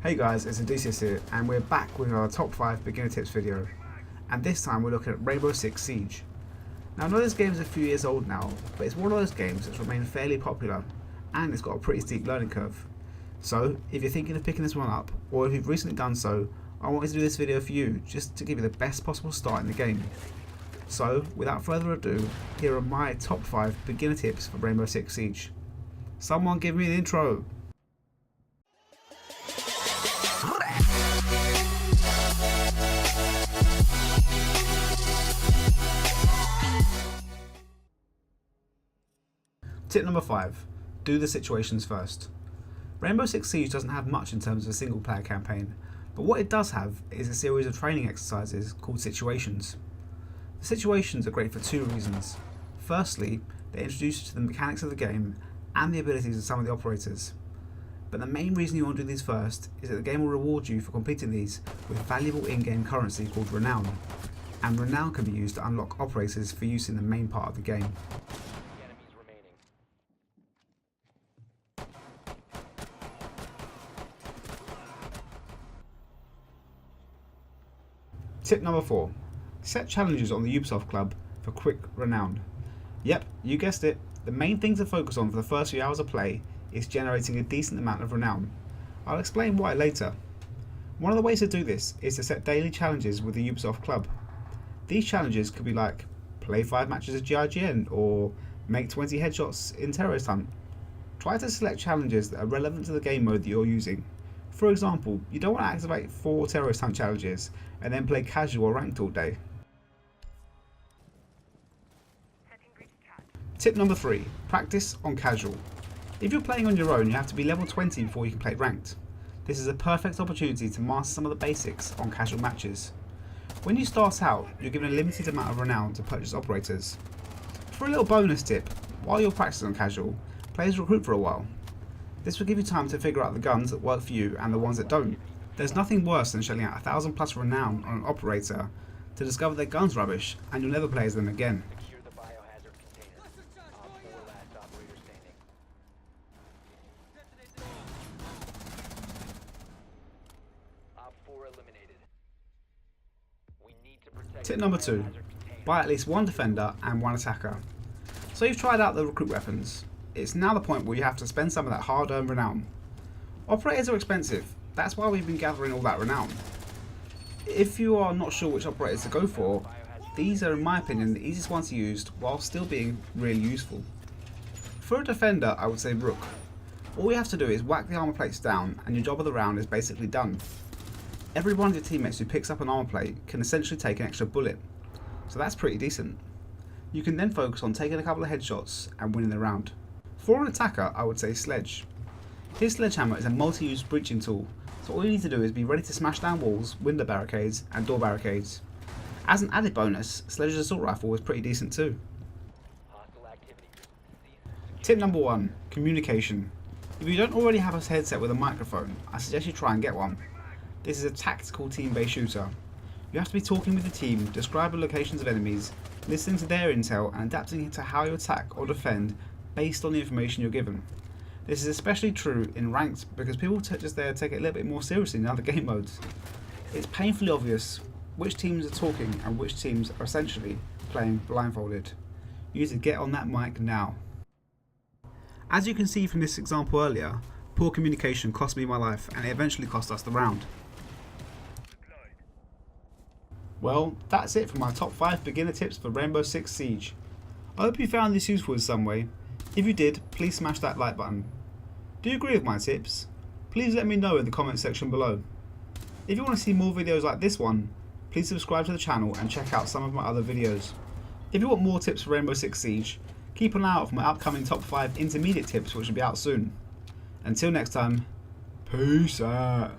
Hey guys, it's Odysseus here, and we're back with our top 5 beginner tips video. And this time we're looking at Rainbow Six Siege. Now I know this game is a few years old now, but it's one of those games that's remained fairly popular, and it's got a pretty steep learning curve. So, if you're thinking of picking this one up, or if you've recently done so, I wanted to do this video for you, just to give you the best possible start in the game. So, without further ado, here are my top 5 beginner tips for Rainbow Six Siege. Someone give me an intro! Tip number 5. Do the situations first. Rainbow Six Siege doesn't have much in terms of a single player campaign, but what it does have is a series of training exercises called situations. The situations are great for two reasons. Firstly, they introduce you to the mechanics of the game and the abilities of some of the operators. But the main reason you want to do these first is that the game will reward you for completing these with valuable in-game currency called renown, and renown can be used to unlock operators for use in the main part of the game. Tip number 4. Set challenges on the Ubisoft Club for quick renown. Yep, you guessed it. The main thing to focus on for the first few hours of play is generating a decent amount of renown. I'll explain why later. One of the ways to do this is to set daily challenges with the Ubisoft Club. These challenges could be like play 5 matches of GIGN or make 20 headshots in Terrorist Hunt. Try to select challenges that are relevant to the game mode that you're using. For example, you don't want to activate 4 Terrorist Hunt challenges and then play casual or ranked all day. Tip number 3. Practice on casual. If you're playing on your own, you have to be level 20 before you can play ranked. This is a perfect opportunity to master some of the basics on casual matches. When you start out, you're given a limited amount of renown to purchase operators. For a little bonus tip, while you're practicing on casual, play as recruit for a while. This will give you time to figure out the guns that work for you and the ones that don't. There's nothing worse than shelling out 1,000 plus renown on an operator to discover their gun's rubbish and you'll never play as them again. Tip number 2. Buy at least one defender and one attacker. So you've tried out the recruit weapons. It's now the point where you have to spend some of that hard-earned renown. Operators are expensive, that's why we've been gathering all that renown. If you are not sure which operators to go for, these are in my opinion the easiest ones to use while still being really useful. For a defender, I would say Rook. All you have to do is whack the armor plates down and your job of the round is basically done. Every one of your teammates who picks up an armor plate can essentially take an extra bullet, so that's pretty decent. You can then focus on taking a couple of headshots and winning the round. For an attacker, I would say Sledge. His sledgehammer is a multi-use breaching tool, so all you need to do is be ready to smash down walls, window barricades and door barricades. As an added bonus, Sledge's assault rifle is pretty decent too. Tip number 1. Communication. If you don't already have a headset with a microphone, I suggest you try and get one. This is a tactical team-based shooter. You have to be talking with the team, describing locations of enemies, listening to their intel and adapting to how you attack or defend based on the information you're given. This is especially true in ranked because people just there take it a little bit more seriously in other game modes. It's painfully obvious which teams are talking and which teams are essentially playing blindfolded. You need to get on that mic now. As you can see from this example earlier, poor communication cost me my life and it eventually cost us the round. Well, that's it for my top 5 beginner tips for Rainbow Six Siege. I hope you found this useful in some way. If you did, please smash that like button. Do you agree with my tips? Please let me know in the comment section below. If you want to see more videos like this one, please subscribe to the channel and check out some of my other videos. If you want more tips for Rainbow Six Siege, keep an eye out for my upcoming top 5 intermediate tips which will be out soon. Until next time, peace out.